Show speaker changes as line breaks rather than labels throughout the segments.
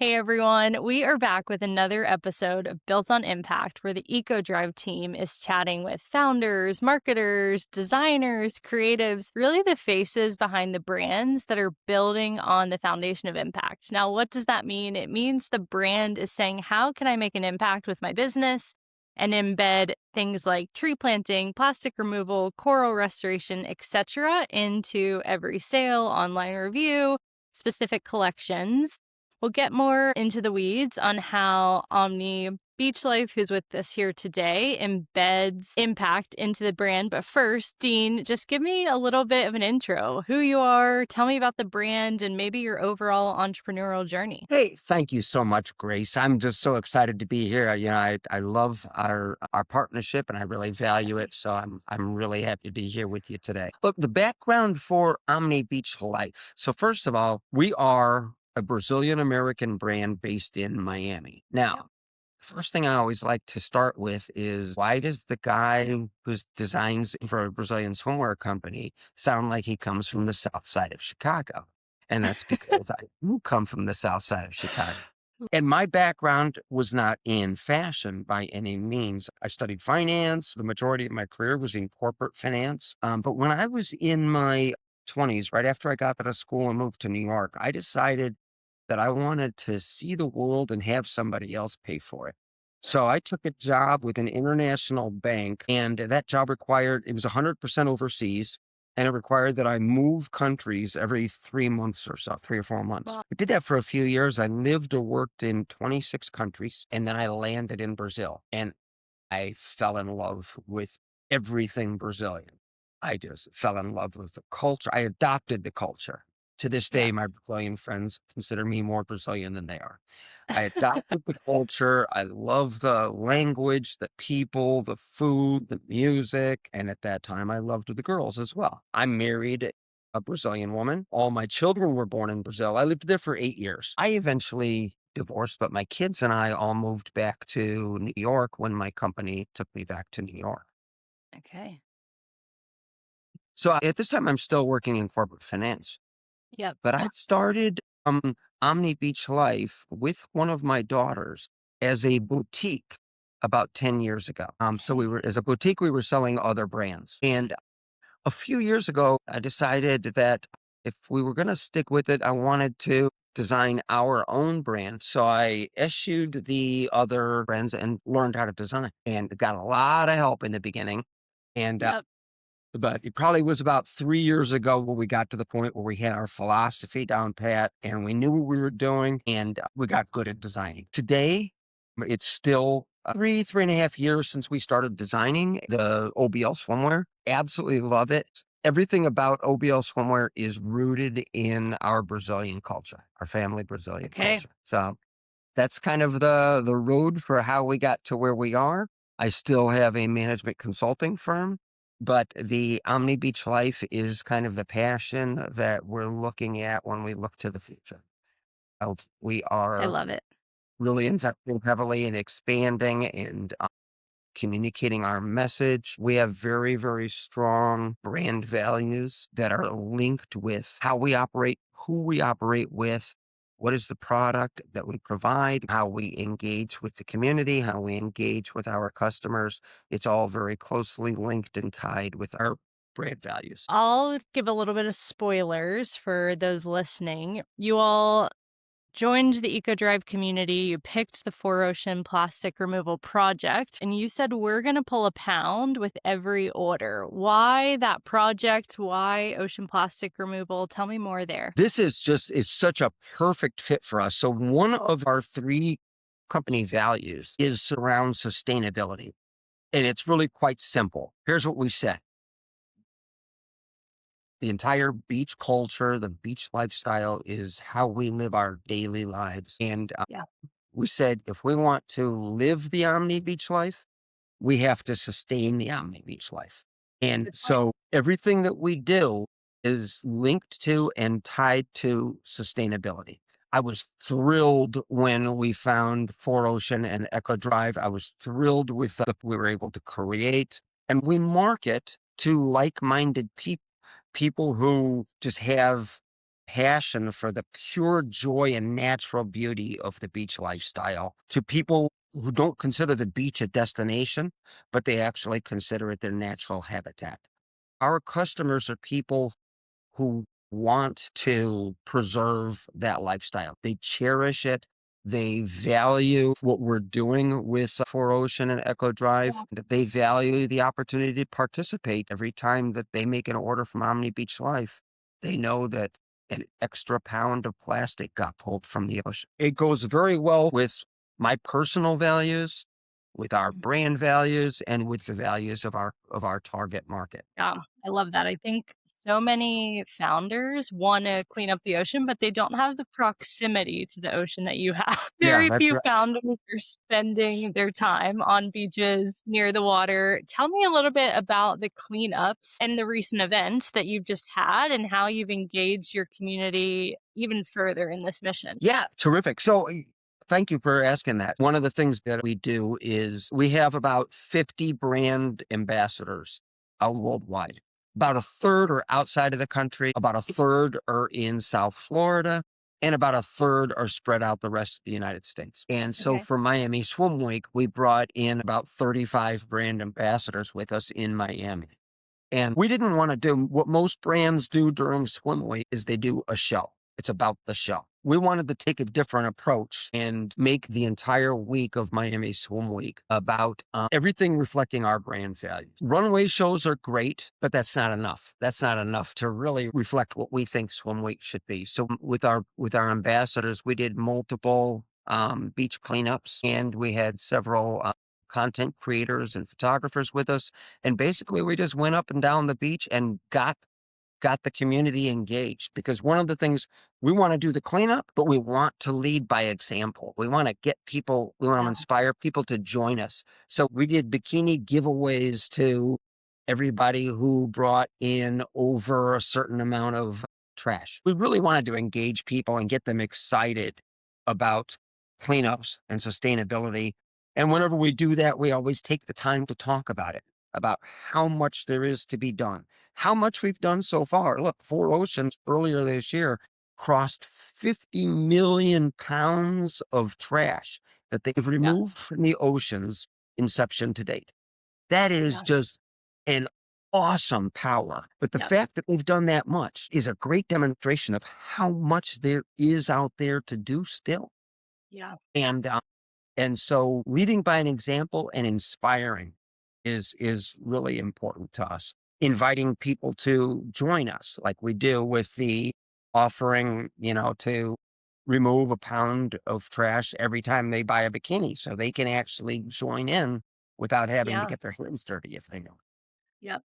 Hey everyone, we are back with another episode of Built on Impact, where the Ecodrive team is chatting with founders, marketers, designers, creatives, really the faces behind the brands that are building on the foundation of impact. Now, what does that mean? It means the brand is saying, how can I make an impact with my business? And embed things like tree planting, plastic removal, coral restoration, etc., into every sale, online review, specific collections. We'll get more into the weeds on how Omni Beach Life, who's with us here today, embeds impact into the brand. But first, Dean, just give me a little bit of an intro. Who you are, tell me about the brand, and maybe your overall entrepreneurial journey.
Hey, thank you so much, Grace. I'm just so excited to be here. I love our partnership and I really value it. So I'm really happy to be here with you today. Look, the background for Omni Beach Life. So first of all, we are a Brazilian American brand based in Miami. Now, first thing I always like to start with is, why does the guy who designs for a Brazilian swimwear company sound like he comes from the south side of Chicago? And that's because I do come from the south side of Chicago. And my background was not in fashion by any means. I studied finance. The majority of my career was in corporate finance. But when I was in my 20s, right after I got out of school and moved to New York, I decided that I wanted to see the world and have somebody else pay for it. So I took a job with an international bank, and that job required, it was 100% overseas, and it required that I move countries every 3 months or so, 3 or 4 months.
Wow.
I did that for a few years. I lived or worked in 26 countries, and then I landed in Brazil, and I fell in love with everything Brazilian. I just fell in love with the culture. I adopted the culture. To this
Yeah.
day, my Brazilian friends consider me more Brazilian than they are. I adopted the culture. I love the language, the people, the food, the music. And at that time, I loved the girls as well. I married a Brazilian woman. All my children were born in Brazil. I lived there for 8 years. I eventually divorced, but my kids and I all moved back to New York when my company took me back to New York.
Okay.
So at this time, I'm still working in corporate finance,
Yep.
but I started Omni Beach Life with one of my daughters as a boutique about 10 years ago. So
Okay.
as a boutique, we were selling other brands. And a few years ago, I decided that if we were going to stick with it, I wanted to design our own brand. So I eschewed the other brands and learned how to design, and got a lot of help in the beginning. And
Yep.
but it probably was about 3 years ago when we got to the point where we had our philosophy down pat and we knew what we were doing, and we got good at designing. Today, it's still 3.5 years since we started designing the OBL swimwear. Absolutely love it. Everything about OBL swimwear is rooted in our Brazilian culture, our family Brazilian
Okay.
culture. So that's kind of the road for how we got to where we are. I still have a management consulting firm, but the Omni Beach Life is kind of the passion that we're looking at when we look to the future. We
I
are
love it.
really investing heavily in expanding and communicating our message. We have very, very strong brand values that are linked with how we operate, who we operate with, what is the product that we provide, how we engage with the community, how we engage with our customers. It's all very closely linked and tied with our brand values.
I'll give a little bit of spoilers for those listening. You all joined the Ecodrive community, you picked the Four Ocean plastic removal project, and you said, we're going to pull a pound with every order. Why that project? Why ocean plastic removal? Tell me more there.
This is just, it's such a perfect fit for us. So one of our three company values is around sustainability. And it's really quite simple. Here's what we say. The entire beach culture, the beach lifestyle is how we live our daily lives. And
Yeah.
we said, if we want to live the Omni Beach life, we have to sustain the Omni Beach life. And
Good point.
so everything that we do is linked to and tied to sustainability. I was thrilled when we found Four Ocean and Ecodrive. I was thrilled with what we were able to create. And we market to like-minded people, people who just have passion for the pure joy and natural beauty of the beach lifestyle to people who don't consider the beach a destination, but they actually consider it their natural habitat. Our customers are people who want to preserve that lifestyle. They cherish it. They value what we're doing with 4Ocean and Ecodrive.
Yeah.
That they value the opportunity to participate every time that they make an order from Omni Beach Life. They know that an extra pound of plastic got pulled from the ocean. It goes very well with my personal values, with our brand values, and with the values of our target market.
Yeah, I love that. I think so many founders wanna clean up the ocean, but they don't have the proximity to the ocean that you have.
Yeah,
Very
that's
few
right.
founders are spending their time on beaches near the water. Tell me a little bit about the cleanups and the recent events that you've just had and how you've engaged your community even further in this mission.
Yeah, terrific. So, thank you for asking that. One of the things that we do is we have about 50 brand ambassadors worldwide. About a third are outside of the country, about a third are in South Florida, and about a third are spread out the rest of the United States. And so
Okay.
for Miami Swim Week, we brought in about 35 brand ambassadors with us in Miami. And we didn't want to do what most brands do during Swim Week is they do a show. It's about the show. We wanted to take a different approach and make the entire week of Miami Swim Week about everything reflecting our brand values. Runway shows are great, but that's not enough. That's not enough to really reflect what we think Swim Week should be. So with our ambassadors, we did multiple beach cleanups, and we had several content creators and photographers with us, and basically we just went up and down the beach and got the community engaged, because one of the things we want to do the cleanup, but we want to lead by example. We want to get people, we want to
Yeah.
inspire people to join us. So we did bikini giveaways to everybody who brought in over a certain amount of trash. We really wanted to engage people and get them excited about cleanups and sustainability. And whenever we do that, we always take the time to talk about it, about how much there is to be done, how much we've done so far. Look, 4Oceans earlier this year crossed 50 million pounds of trash that they've
Yeah.
removed from the oceans inception to date. That is
Yeah.
just an awesome power. But the
Yeah.
fact that we've done that much is a great demonstration of how much there is out there to do still.
Yeah.
And so leading by an example and inspiring is really important to us. Inviting people to join us like we do with the offering, to remove a pound of trash every time they buy a bikini so they can actually join in without having to
Yeah.
get their hands dirty if they know.
Yep.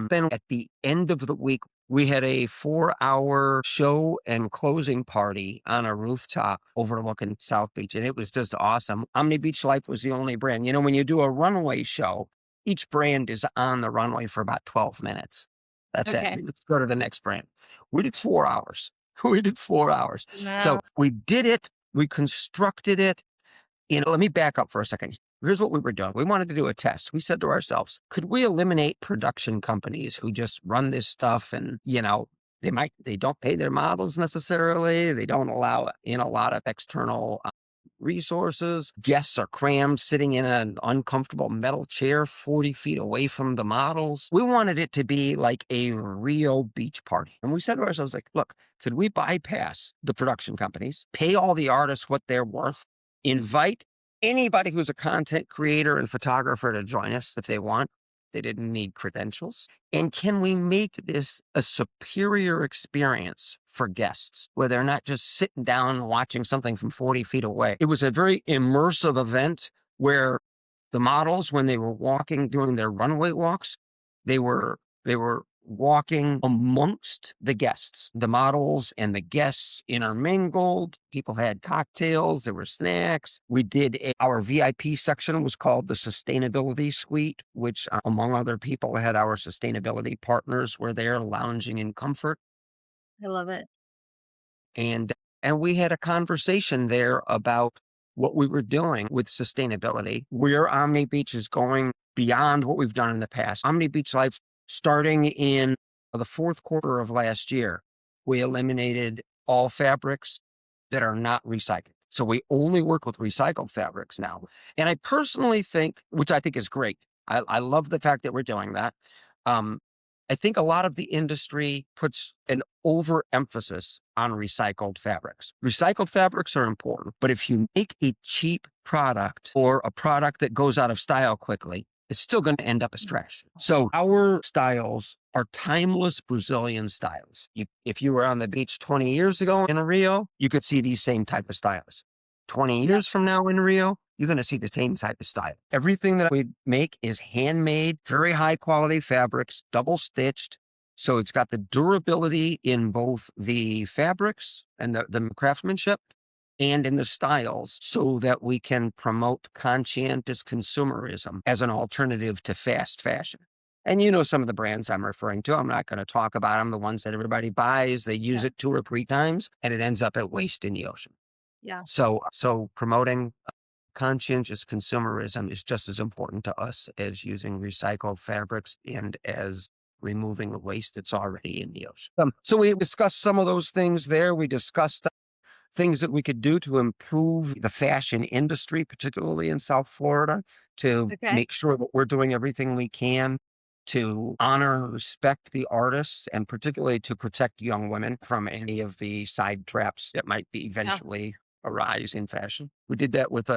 Then at the end of the week, we had a 4-hour show and closing party on a rooftop overlooking South Beach, and it was just awesome. Omni Beach Life was the only brand. When you do a runway show, each brand is on the runway for about 12 minutes. That's it.
Okay.
Let's go to the next brand. We did 4 hours. We did 4 hours.
No.
So we did it. We constructed it. Let me back up for a second. Here's what we were doing. We wanted to do a test. We said to ourselves, could we eliminate production companies who just run this stuff and, they don't pay their models necessarily. They don't allow in a lot of external resources. Guests are crammed sitting in an uncomfortable metal chair 40 feet away from the models. We wanted it to be like a real beach party. And we said to ourselves, like, look, could we bypass the production companies, pay all the artists what they're worth, invite anybody who's a content creator and photographer to join us if they want? They didn't need credentials. And can we make this a superior experience for guests where they're not just sitting down watching something from 40 feet away? It was a very immersive event where the models, when they were walking, doing their runway walks, they were walking amongst the guests. The models and the guests intermingled. People had cocktails. There were snacks. Our VIP section was called the Sustainability Suite, which, among other people, had our sustainability partners were there lounging in comfort.
I love it.
And we had a conversation there about what we were doing with sustainability, where Omni Beach is going beyond what we've done in the past. Omni Beach Life, starting in the fourth quarter of last year, We eliminated all fabrics that are not recycled. So we only work with recycled fabrics now. And I personally think, which I think is great, I love the fact that we're doing that. Um, I think a lot of the industry puts an overemphasis on recycled fabrics. Recycled fabrics are important, but if you make a cheap product or a product that goes out of style quickly, it's still going to end up as trash. So our styles are timeless Brazilian styles. If you were on the beach 20 years ago in Rio, you could see these same type of styles. 20
Yep.
years from now in Rio, you're going to see the same type of style. Everything that we make is handmade, very high quality fabrics, double stitched. So it's got the durability in both the fabrics and the craftsmanship and in the styles so that we can promote conscientious consumerism as an alternative to fast fashion. And you know some of the brands I'm referring to. I'm not going to talk about them, the ones that everybody buys. They use
Yeah.
it 2 or 3 times and it ends up at waste in the ocean.
Yeah.
So promoting conscientious consumerism is just as important to us as using recycled fabrics and as removing the waste that's already in the ocean. So we discussed some of those things there. We discussed things that we could do to improve the fashion industry, particularly in South Florida, to
Okay.
make sure that we're doing everything we can to honor and respect the artists, and particularly to protect young women from any of the side traps that might be
Yeah.
eventually arise in fashion. We did that with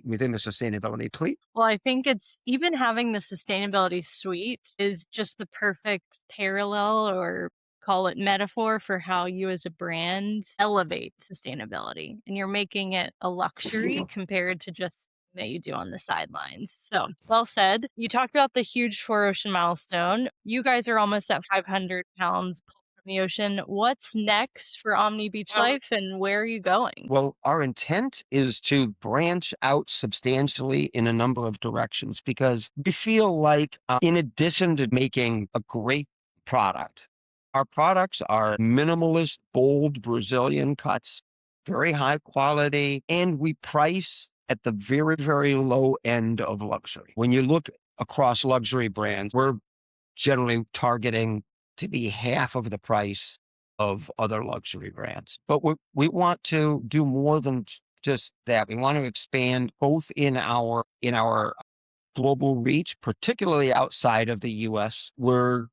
within the sustainability tweet.
Well, I think it's even having the sustainability suite is just the perfect parallel or call it metaphor for how you as a brand elevate sustainability. And you're making it a luxury compared to just that you do on the sidelines. So well said. You talked about the huge four ocean milestone. You guys are almost at 500 pounds pulled from the ocean. What's next for Omni Beach Life and where are you going?
Well, our intent is to branch out substantially in a number of directions because we feel like, in addition to making a great product, our products are minimalist, bold Brazilian cuts, very high quality, and we price at the very, very low end of luxury. When you look across luxury brands, we're generally targeting to be half of the price of other luxury brands. But we want to do more than just that. We want to expand both in our global reach, particularly outside of the US. We're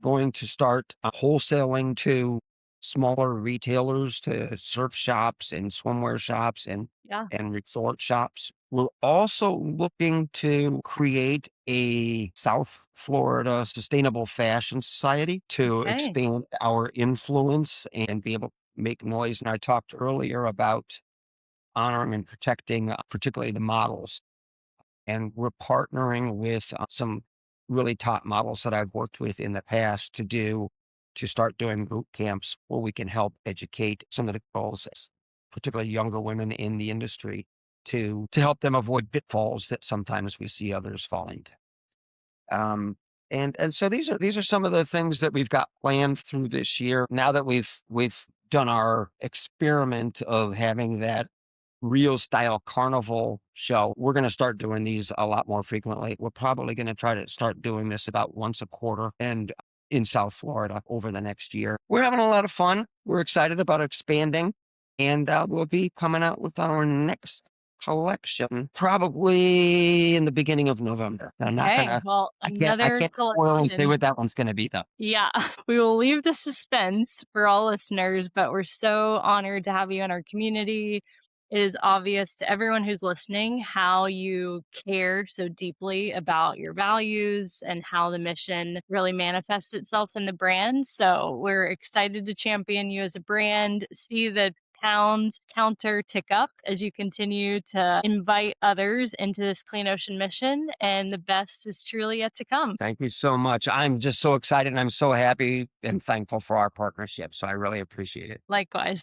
going to start wholesaling to smaller retailers, to surf shops and swimwear shops
Yeah.
and resort shops. We're also looking to create a South Florida sustainable fashion society to
Okay.
expand our influence and be able to make noise. And I talked earlier about honoring and protecting, particularly the models, and we're partnering with some really top models that I've worked with in the past to start doing boot camps where we can help educate some of the girls, particularly younger women in the industry, to help them avoid pitfalls that sometimes we see others fall into. And so these are some of the things that we've got planned through this year. Now that we've done our experiment of having that real style carnival show, we're going to start doing these a lot more frequently. We're probably going to try to start doing this about once a quarter and in South Florida over the next year. We're having a lot of fun. We're excited about expanding, and we'll be coming out with our next collection probably in the beginning of November. I'm not
Okay.
gonna,
Well,
I
another
can't spoil and say
collection.
what that one's going to be though.
Yeah, we will leave the suspense for all listeners, but we're so honored to have you in our community. It is obvious to everyone who's listening how you care so deeply about your values and how the mission really manifests itself in the brand. So we're excited to champion you as a brand, see the pound counter tick up as you continue to invite others into this clean ocean mission. And the best is truly yet to come.
Thank you so much. I'm just so excited and I'm so happy and thankful for our partnership. So I really appreciate it.
Likewise.